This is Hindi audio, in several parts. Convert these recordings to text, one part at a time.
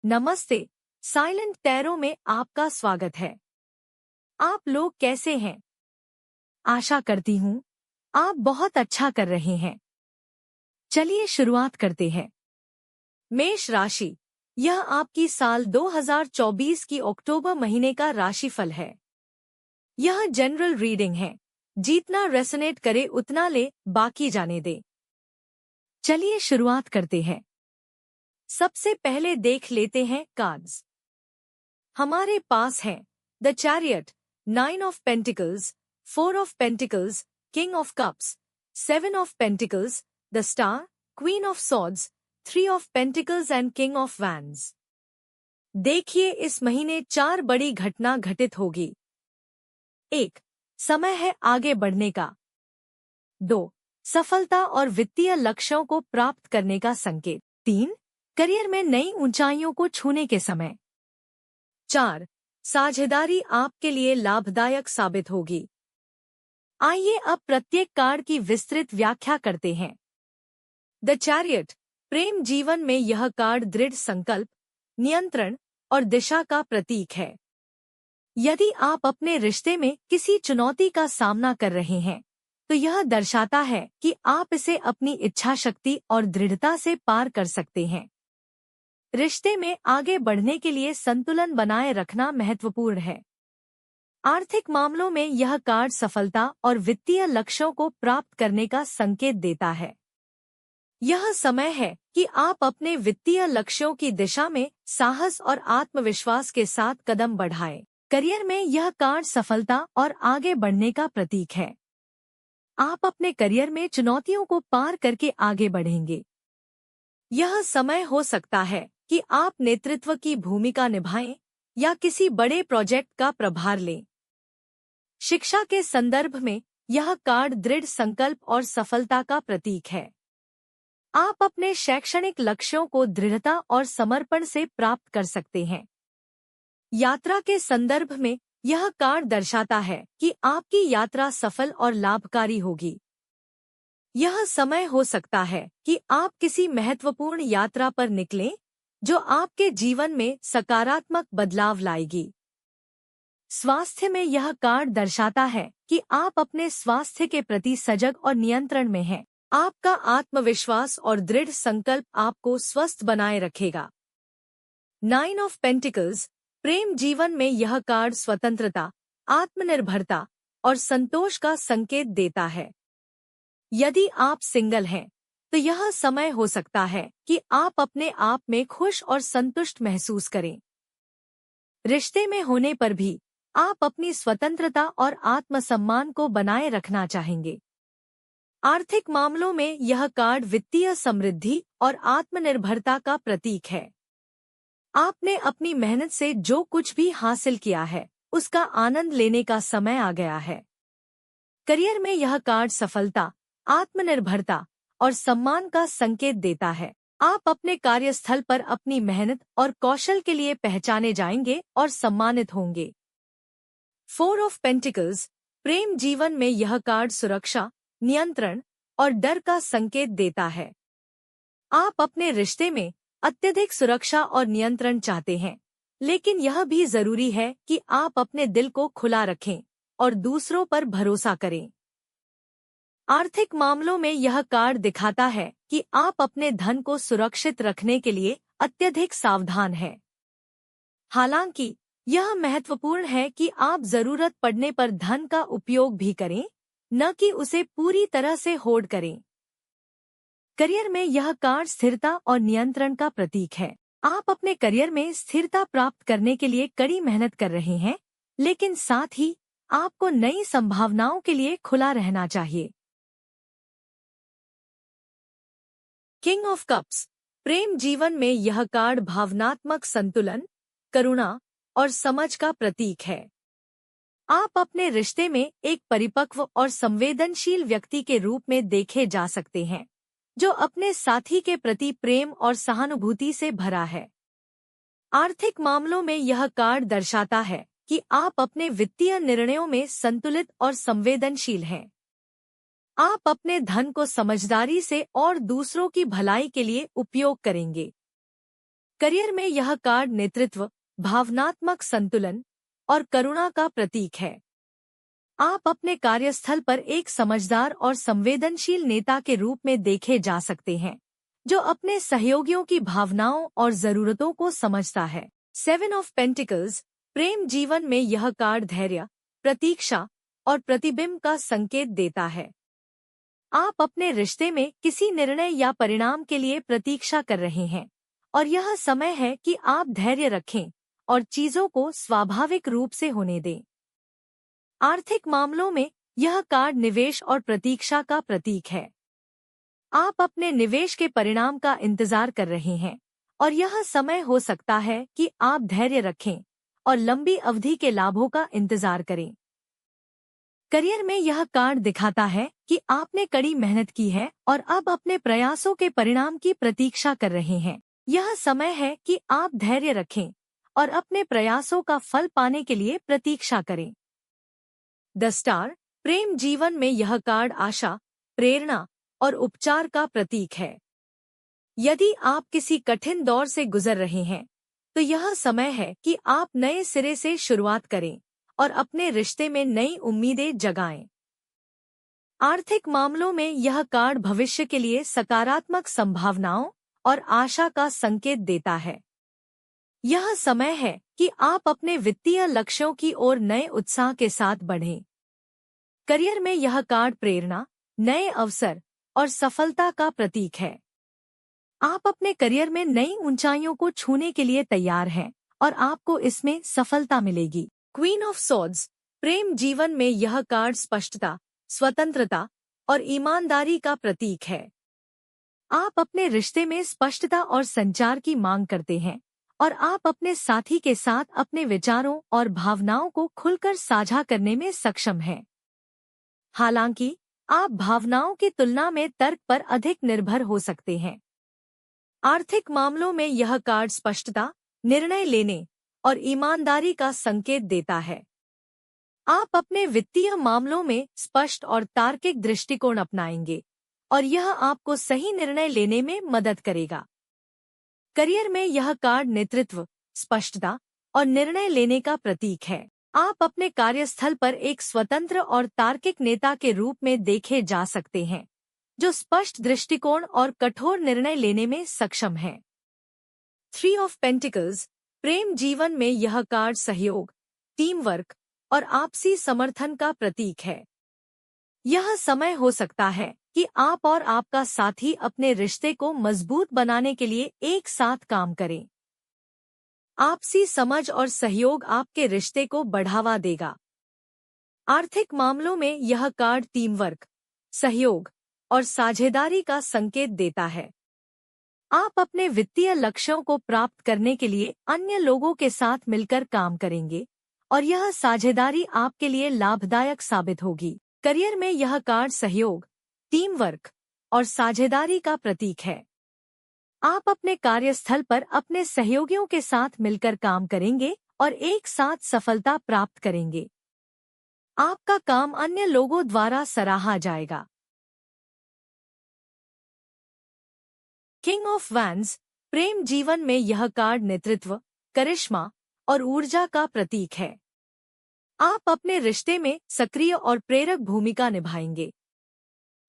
नमस्ते। साइलेंट टैरो में आपका स्वागत है। आप लोग कैसे हैं? आशा करती हूँ आप बहुत अच्छा कर रहे हैं। चलिए शुरुआत करते हैं। मेष राशि, यह आपकी साल 2024 की अक्टूबर महीने का राशिफल है। यह जनरल रीडिंग है। जितना रेसोनेट करे उतना ले, बाकी जाने दे। चलिए शुरुआत करते हैं। सबसे पहले देख लेते हैं कार्ड्स। हमारे पास है the chariot, 9 of pentacles, 4 of pentacles, king of cups, 7 of pentacles, the star, queen of swords, 3 of pentacles and king of wands. देखिए, इस महीने 4 बड़ी घटना घटित होगी। 1. समय है आगे बढ़ने का। 2. सफलता और वित्तीय लक्ष्यों को प्राप्त करने का संकेत। 3. करियर में नई ऊंचाइयों को छूने के समय। 4. साझेदारी आपके लिए लाभदायक साबित होगी। आइए अब प्रत्येक कार्ड की विस्तृत व्याख्या करते हैं। द चैरियट, प्रेम जीवन में यह कार्ड दृढ़ संकल्प, नियंत्रण और दिशा का प्रतीक है। यदि आप अपने रिश्ते में किसी चुनौती का सामना कर रहे हैं, तो यह दर्शाता है कि आप इसे अपनी इच्छा शक्ति और दृढ़ता से पार कर सकते हैं। रिश्ते में आगे बढ़ने के लिए संतुलन बनाए रखना महत्वपूर्ण है। आर्थिक मामलों में यह कार्ड सफलता और वित्तीय लक्ष्यों को प्राप्त करने का संकेत देता है। यह समय है कि आप अपने वित्तीय लक्ष्यों की दिशा में साहस और आत्मविश्वास के साथ कदम बढ़ाएं। करियर में यह कार्ड सफलता और आगे बढ़ने का प्रतीक है। आप अपने करियर में चुनौतियों को पार करके आगे बढ़ेंगे। यह समय हो सकता है कि आप नेतृत्व की भूमिका निभाएं या किसी बड़े प्रोजेक्ट का प्रभार लें। शिक्षा के संदर्भ में यह कार्ड दृढ़ संकल्प और सफलता का प्रतीक है। आप अपने शैक्षणिक लक्ष्यों को दृढ़ता और समर्पण से प्राप्त कर सकते हैं। यात्रा के संदर्भ में यह कार्ड दर्शाता है कि आपकी यात्रा सफल और लाभकारी होगी। यह समय हो सकता है कि आप किसी महत्वपूर्ण यात्रा पर निकलें, जो आपके जीवन में सकारात्मक बदलाव लाएगी। स्वास्थ्य में यह कार्ड दर्शाता है कि आप अपने स्वास्थ्य के प्रति सजग और नियंत्रण में हैं। आपका आत्मविश्वास और दृढ़ संकल्प आपको स्वस्थ बनाए रखेगा। 9 ऑफ पेंटिकल्स, प्रेम जीवन में यह कार्ड स्वतंत्रता, आत्मनिर्भरता और संतोष का संकेत देता है। यदि आप सिंगल हैं, तो यह समय हो सकता है कि आप अपने आप में खुश और संतुष्ट महसूस करें। रिश्ते में होने पर भी आप अपनी स्वतंत्रता और आत्मसम्मान को बनाए रखना चाहेंगे। आर्थिक मामलों में यह कार्ड वित्तीय समृद्धि और आत्मनिर्भरता का प्रतीक है। आपने अपनी मेहनत से जो कुछ भी हासिल किया है, उसका आनंद लेने का समय आ गया है। करियर में यह कार्ड सफलता, आत्मनिर्भरता और सम्मान का संकेत देता है। आप अपने कार्यस्थल पर अपनी मेहनत और कौशल के लिए पहचाने जाएंगे और सम्मानित होंगे। 4 ऑफ पेंटिकल्स, प्रेम जीवन में यह कार्ड सुरक्षा, नियंत्रण और डर का संकेत देता है। आप अपने रिश्ते में अत्यधिक सुरक्षा और नियंत्रण चाहते हैं, लेकिन यह भी जरूरी है कि आप अपने दिल को खुला रखें और दूसरों पर भरोसा करें। आर्थिक मामलों में यह कार्ड दिखाता है कि आप अपने धन को सुरक्षित रखने के लिए अत्यधिक सावधान हैं। हालांकि यह महत्वपूर्ण है कि आप जरूरत पड़ने पर धन का उपयोग भी करें, न कि उसे पूरी तरह से होर्ड करें। करियर में यह कार्ड स्थिरता और नियंत्रण का प्रतीक है। आप अपने करियर में स्थिरता प्राप्त करने के लिए कड़ी मेहनत कर रहे हैं, लेकिन साथ ही आपको नई संभावनाओं के लिए खुला रहना चाहिए। किंग ऑफ कप्स, प्रेम जीवन में यह कार्ड भावनात्मक संतुलन, करुणा और समझ का प्रतीक है। आप अपने रिश्ते में एक परिपक्व और संवेदनशील व्यक्ति के रूप में देखे जा सकते हैं, जो अपने साथी के प्रति प्रेम और सहानुभूति से भरा है। आर्थिक मामलों में यह कार्ड दर्शाता है कि आप अपने वित्तीय निर्णयों में संतुलित और संवेदनशील हैं। आप अपने धन को समझदारी से और दूसरों की भलाई के लिए उपयोग करेंगे। करियर में यह कार्ड नेतृत्व, भावनात्मक संतुलन और करुणा का प्रतीक है। आप अपने कार्यस्थल पर एक समझदार और संवेदनशील नेता के रूप में देखे जा सकते हैं, जो अपने सहयोगियों की भावनाओं और जरूरतों को समझता है। 7 ऑफ पेंटिकल्स, प्रेम जीवन में यह कार्ड धैर्य, प्रतीक्षा और प्रतिबिंब का संकेत देता है। आप अपने रिश्ते में किसी निर्णय या परिणाम के लिए प्रतीक्षा कर रहे हैं, और यह समय है कि आप धैर्य रखें और चीजों को स्वाभाविक रूप से होने दें। आर्थिक मामलों में यह कार्ड निवेश और प्रतीक्षा का प्रतीक है। आप अपने निवेश के परिणाम का इंतजार कर रहे हैं, और यह समय हो सकता है कि आप धैर्य रखें और लंबी अवधि के लाभों का इंतजार करें। करियर में यह कार्ड दिखाता है कि आपने कड़ी मेहनत की है और अब अपने प्रयासों के परिणाम की प्रतीक्षा कर रहे हैं। यह समय है कि आप धैर्य रखें और अपने प्रयासों का फल पाने के लिए प्रतीक्षा करें। द स्टार, प्रेम जीवन में यह कार्ड आशा, प्रेरणा और उपचार का प्रतीक है। यदि आप किसी कठिन दौर से गुजर रहे हैं, तो यह समय है कि आप नए सिरे से शुरुआत करें और अपने रिश्ते में नई उम्मीदें जगाएं। आर्थिक मामलों में यह कार्ड भविष्य के लिए सकारात्मक संभावनाओं और आशा का संकेत देता है। यह समय है कि आप अपने वित्तीय लक्ष्यों की ओर नए उत्साह के साथ बढ़ें। करियर में यह कार्ड प्रेरणा, नए अवसर और सफलता का प्रतीक है। आप अपने करियर में नई ऊंचाइयों को छूने के लिए तैयार हैं और आपको इसमें सफलता मिलेगी। क्वीन ऑफ सॉर्ड्स, प्रेम जीवन में यह कार्ड स्पष्टता, स्वतंत्रता और ईमानदारी का प्रतीक है। आप अपने रिश्ते में स्पष्टता और संचार की मांग करते हैं, और आप अपने साथी के साथ अपने विचारों और भावनाओं को खुलकर साझा करने में सक्षम हैं। हालांकि आप भावनाओं की तुलना में तर्क पर अधिक निर्भर हो सकते हैं। आर्थिक मामलों में यह कार्ड स्पष्टता, निर्णय लेने और ईमानदारी का संकेत देता है। आप अपने वित्तीय मामलों में स्पष्ट और तार्किक दृष्टिकोण अपनाएंगे, और यह आपको सही निर्णय लेने में मदद करेगा। करियर में यह कार्ड नेतृत्व, स्पष्टता और निर्णय लेने का प्रतीक है। आप अपने कार्यस्थल पर एक स्वतंत्र और तार्किक नेता के रूप में देखे जा सकते हैं, जो स्पष्ट दृष्टिकोण और कठोर निर्णय लेने में सक्षम है। 3 ऑफ पेंटिकल्स, प्रेम जीवन में यह कार्ड सहयोग, टीम वर्क और आपसी समर्थन का प्रतीक है। यह समय हो सकता है कि आप और आपका साथी अपने रिश्ते को मजबूत बनाने के लिए एक साथ काम करें। आपसी समझ और सहयोग आपके रिश्ते को बढ़ावा देगा। आर्थिक मामलों में यह कार्ड टीम वर्क, सहयोग और साझेदारी का संकेत देता है। आप अपने वित्तीय लक्ष्यों को प्राप्त करने के लिए अन्य लोगों के साथ मिलकर काम करेंगे, और यह साझेदारी आपके लिए लाभदायक साबित होगी। करियर में यह कार्ड सहयोग, टीम वर्क और साझेदारी का प्रतीक है। आप अपने कार्यस्थल पर अपने सहयोगियों के साथ मिलकर काम करेंगे और एक साथ सफलता प्राप्त करेंगे। आपका काम अन्य लोगों द्वारा सराहा जाएगा। किंग ऑफ वैंड्स, प्रेम जीवन में यह कार्ड नेतृत्व, करिश्मा और ऊर्जा का प्रतीक है। आप अपने रिश्ते में सक्रिय और प्रेरक भूमिका निभाएंगे।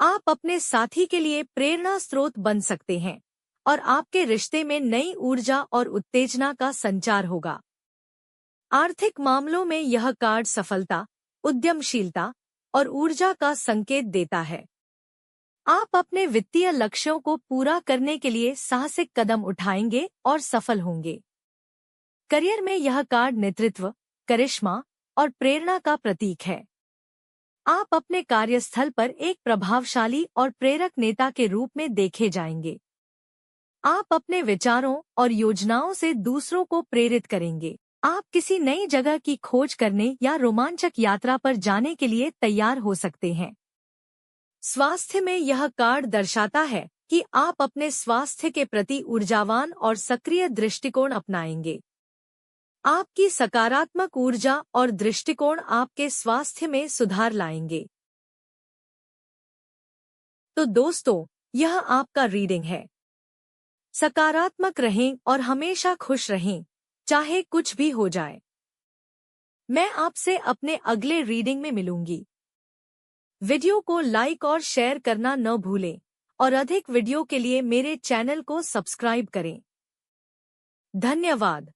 आप अपने साथी के लिए प्रेरणा स्रोत बन सकते हैं, और आपके रिश्ते में नई ऊर्जा और उत्तेजना का संचार होगा। आर्थिक मामलों में यह कार्ड सफलता, उद्यमशीलता और ऊर्जा का संकेत देता है। आप अपने वित्तीय लक्ष्यों को पूरा करने के लिए साहसिक कदम उठाएंगे और सफल होंगे। करियर में यह कार्ड नेतृत्व, करिश्मा और प्रेरणा का प्रतीक है। आप अपने कार्यस्थल पर एक प्रभावशाली और प्रेरक नेता के रूप में देखे जाएंगे। आप अपने विचारों और योजनाओं से दूसरों को प्रेरित करेंगे। आप किसी नई जगह की खोज करने या रोमांचक यात्रा पर जाने के लिए तैयार हो सकते हैं। स्वास्थ्य में यह कार्ड दर्शाता है कि आप अपने स्वास्थ्य के प्रति ऊर्जावान और सक्रिय दृष्टिकोण अपनाएंगे। आपकी सकारात्मक ऊर्जा और दृष्टिकोण आपके स्वास्थ्य में सुधार लाएंगे। तो दोस्तों, यह आपका रीडिंग है। सकारात्मक रहें और हमेशा खुश रहें, चाहे कुछ भी हो जाए। मैं आपसे अपने अगले रीडिंग में मिलूंगी। वीडियो को लाइक और शेयर करना न भूलें और अधिक वीडियो के लिए मेरे चैनल को सब्सक्राइब करें। धन्यवाद।